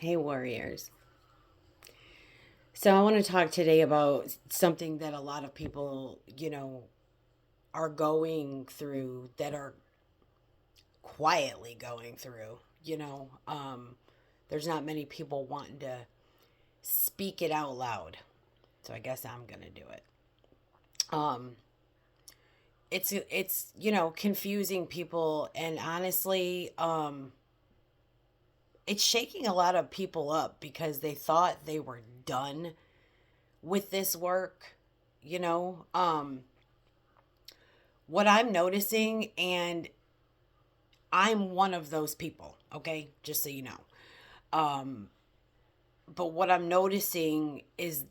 Hey, warriors. So, I want to talk today about something that a lot of people, are going through, that are quietly going through. There's not many people wanting to speak it out loud. So, I guess I'm going to do it. Um, it's confusing people, and honestly, it's shaking a lot of people up because they thought they were done with this work. you know um what I'm noticing, and I'm one of those people, okay, just so you know. um but what I'm noticing is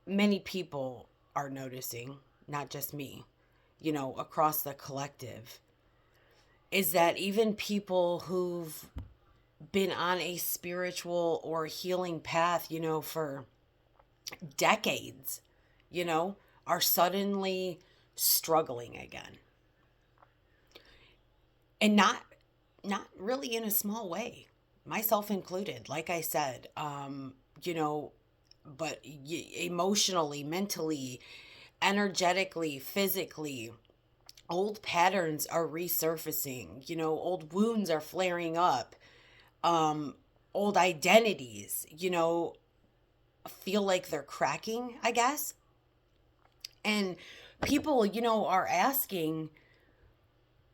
many people are noticing, not just me, across the collective, is that even people who've been on a spiritual or healing path, for decades, you know, are suddenly struggling again. And not really in a small way, myself included, like I said. But emotionally, mentally, energetically, physically, old patterns are resurfacing, old wounds are flaring up. Old identities, feel like they're cracking, I guess. And people, are asking,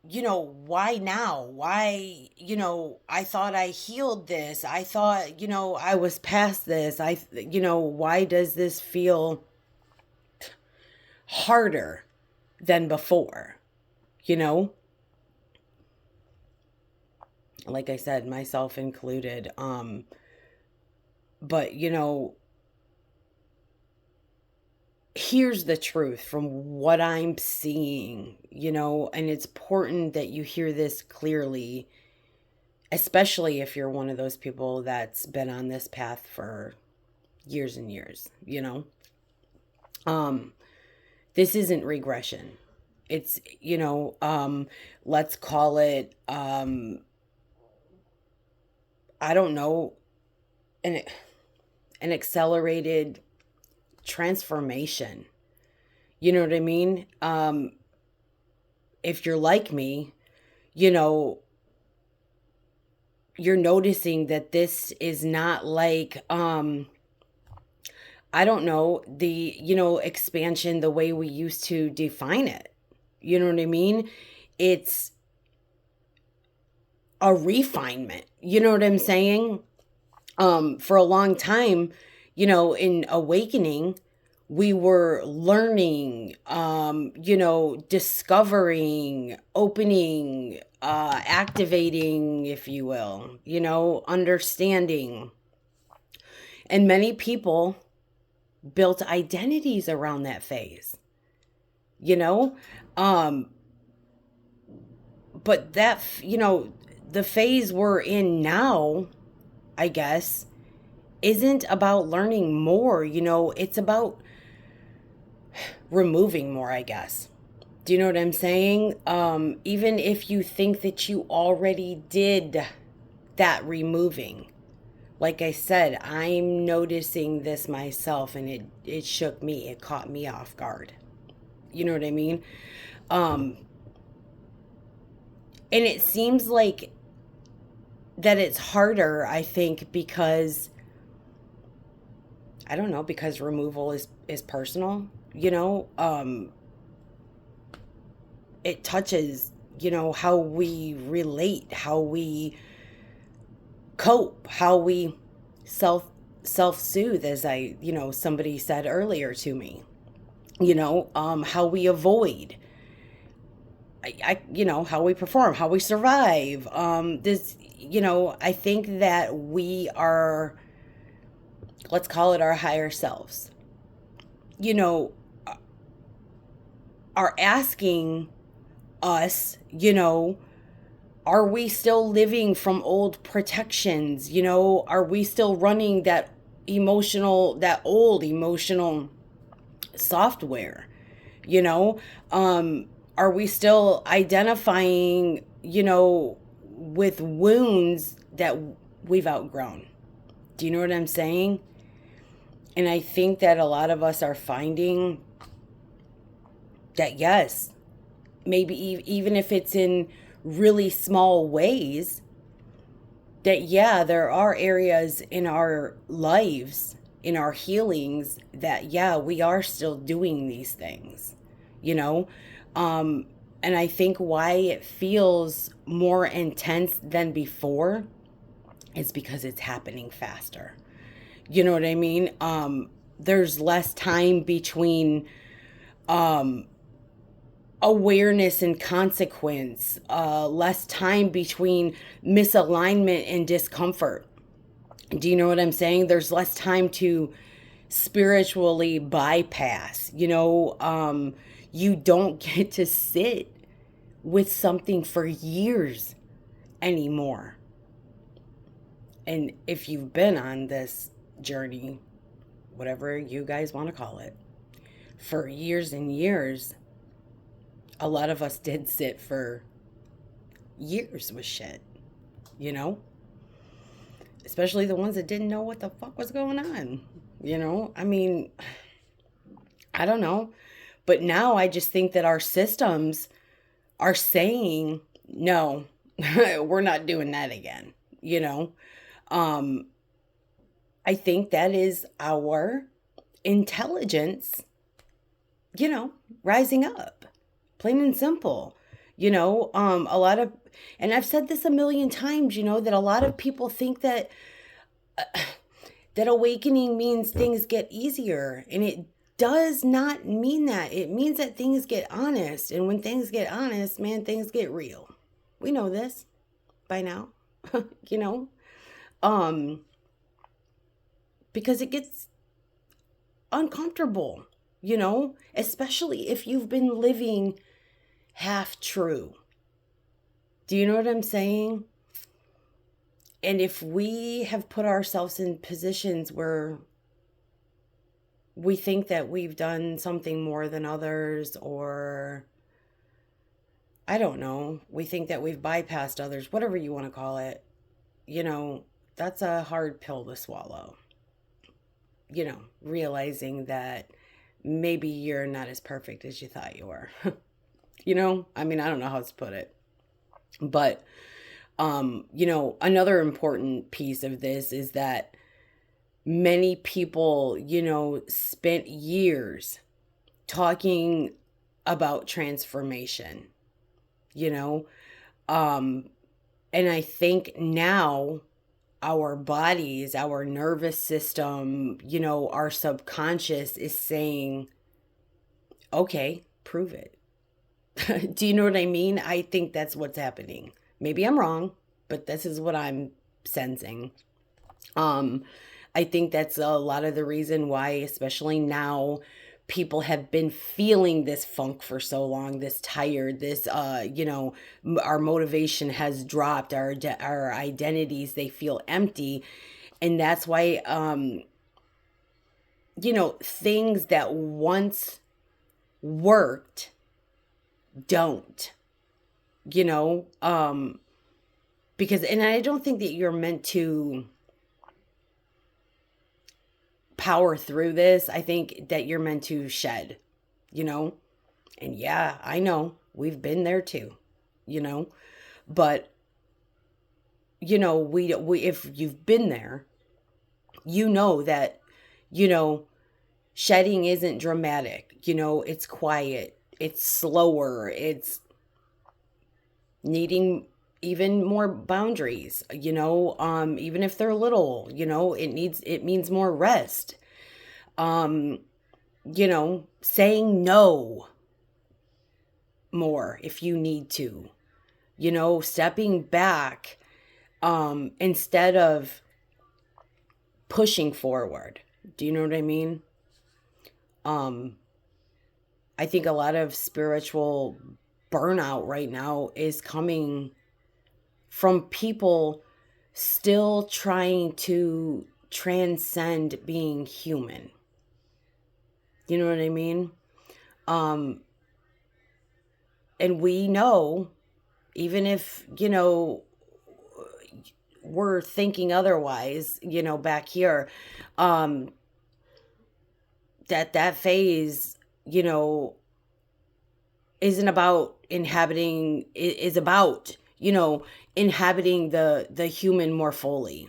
why now? Why, I thought I healed this. I thought, I was past this. Why does this feel harder than before? You know, like I said, myself included. But, here's the truth from what I'm seeing, and it's important that you hear this clearly, especially if you're one of those people that's been on this path for years and years. Um, this isn't regression. It's, let's call it, I don't know, an, an accelerated transformation. You know what I mean? If you're like me, you know, you're noticing that this is not like, I don't know, the, expansion the way we used to define it. You know what I mean? It's a refinement. You know what I'm saying? For a long time, in awakening, we were learning, discovering, opening, activating, if you will, understanding. And many people built identities around that phase, you know? Um, but the phase we're in now, I guess, isn't about learning more, it's about removing more, I guess. Do you know what I'm saying? Even if you think that you already did that removing, like I said, I'm noticing this myself, and it shook me. It caught me off guard. You know what I mean? Um, and it seems like that it's harder, I think, because I don't know, because removal is personal, it touches, how we relate, how we cope, how we self self soothe, as somebody said earlier to me, how we avoid, how we perform, how we survive. This, I think that we are, let's call it our higher selves, you know, are asking us, are we still living from old protections? Are we still running that old emotional software? You know, are we still identifying, with wounds that we've outgrown. Do you know what I'm saying? And I think that a lot of us are finding that, yes, maybe even if it's in really small ways, that, yeah, there are areas in our lives, in our healings, that, yeah, we are still doing these things, you know? Um, and I think why it feels more intense than before is because it's happening faster. You know what I mean? There's less time between um, awareness and consequence, less time between misalignment and discomfort. Do you know what I'm saying? There's less time to spiritually bypass. You don't get to sit with something for years anymore. And if you've been on this journey, whatever you guys want to call it, for years and years, a lot of us did sit for years with shit, you know? Especially the ones that didn't know what the fuck was going on. I mean, I don't know. But now I just think that our systems are saying, no, we're not doing that again. You know, um, I think that is our intelligence, rising up, plain and simple. A lot of, and I've said this a million times, that a lot of people think that that awakening means things get easier, and it does not mean that. It means that things get honest, and when things get honest, man, things get real. We know this by now, you know, um, because it gets uncomfortable, especially if you've been living half true. Do you know what I'm saying? And if we have put ourselves in positions where we think that we've done something more than others, or I don't know, we think that we've bypassed others, whatever you want to call it, that's a hard pill to swallow. Realizing that maybe you're not as perfect as you thought you were. I mean, I don't know how to put it. But, another important piece of this is that many people, spent years talking about transformation, and I think now our bodies, our nervous system, our subconscious is saying, okay, prove it. Do you know what I mean? I think that's what's happening. Maybe I'm wrong, but this is what I'm sensing. I think that's a lot of the reason why, especially now, people have been feeling this funk for so long, this tired, this, our motivation has dropped, our identities, they feel empty. And that's why, things that once worked don't, because, and I don't think that you're meant to power through this. I think that you're meant to shed, and yeah, I know we've been there too, but we if you've been there, that shedding isn't dramatic, it's quiet, it's slower, it's needing even more boundaries, even if they're little, it means more rest. Saying no more if you need to, stepping back, instead of pushing forward. Do you know what I mean? I think a lot of spiritual burnout right now is coming from people still trying to transcend being human. You know what I mean? And we know, even if, we're thinking otherwise, back here, um, that phase, you know, isn't about inhabiting, is about, inhabiting the human more fully,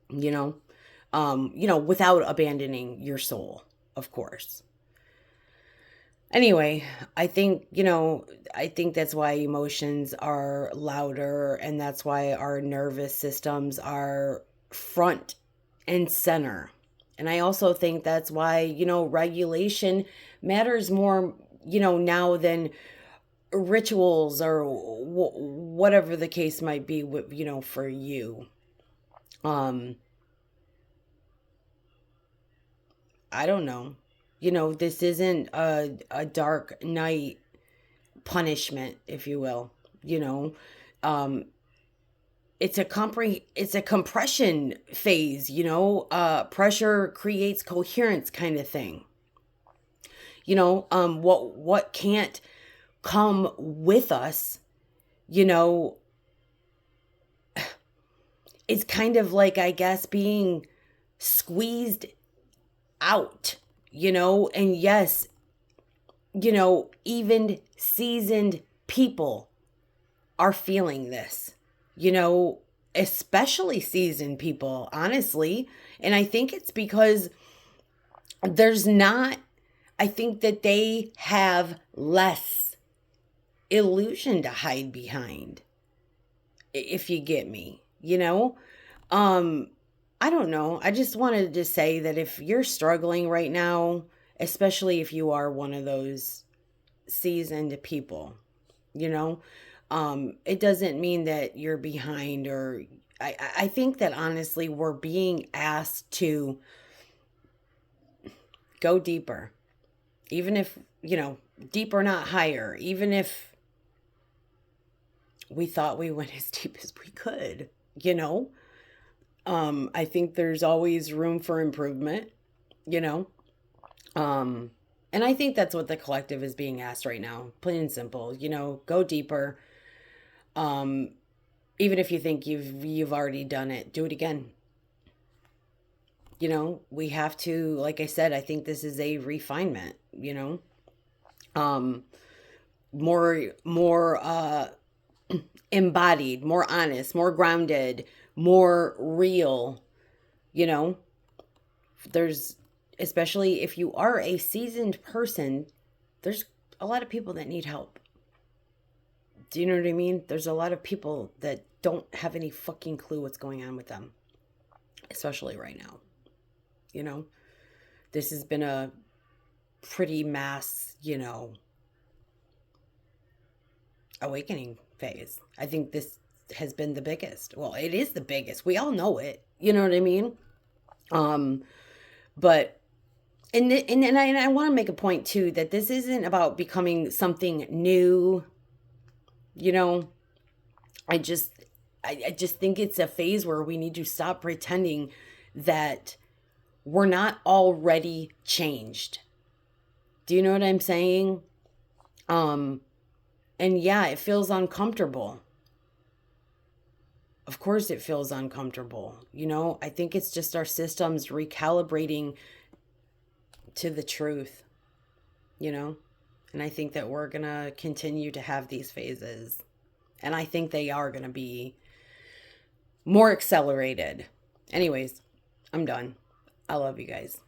you know, without abandoning your soul, of course. Anyway, I think that's why emotions are louder, and that's why our nervous systems are front and center. And I also think that's why, regulation matters more, now than rituals or whatever the case might be, for you. Um, I don't know. This isn't a dark night punishment, if you will. You know, um, it's a compression phase. Pressure creates coherence, kind of thing. What can't come with us. You know, it's kind of like, I guess, being squeezed out. And yes, even seasoned people are feeling this, especially seasoned people, honestly. And I think it's because there's not, I think that they have less illusion to hide behind, if you get me, Um, I don't know. I just wanted to say that if you're struggling right now, especially if you are one of those seasoned people, you know, it doesn't mean that you're behind, or I think that honestly we're being asked to go deeper, even if, deeper, not higher, even if we thought we went as deep as we could, you know. I think there's always room for improvement, you know. Um, and I think that's what the collective is being asked right now, plain and simple. Go deeper. Um, Even if you think you've already done it, do it again. We have to, like I said, I think this is a refinement. Um, more embodied, more honest, more grounded, more real. You know, there's, especially if you are a seasoned person, there's a lot of people that need help. Do you know what I mean? There's a lot of people that don't have any fucking clue what's going on with them, especially right now. You know, this has been a pretty mass, awakening phase. I think this has been the biggest. Well, it is the biggest. We all know it. You know what I mean? Um, but and I want to make a point too that this isn't about becoming something new. You know, I just I just think it's a phase where we need to stop pretending that we're not already changed. Do you know what I'm saying? Um, and yeah, it feels uncomfortable. Of course it feels uncomfortable. I think it's just our systems recalibrating to the truth, you know? And I think that we're going to continue to have these phases. And I think they are going to be more accelerated. Anyways, I'm done. I love you guys.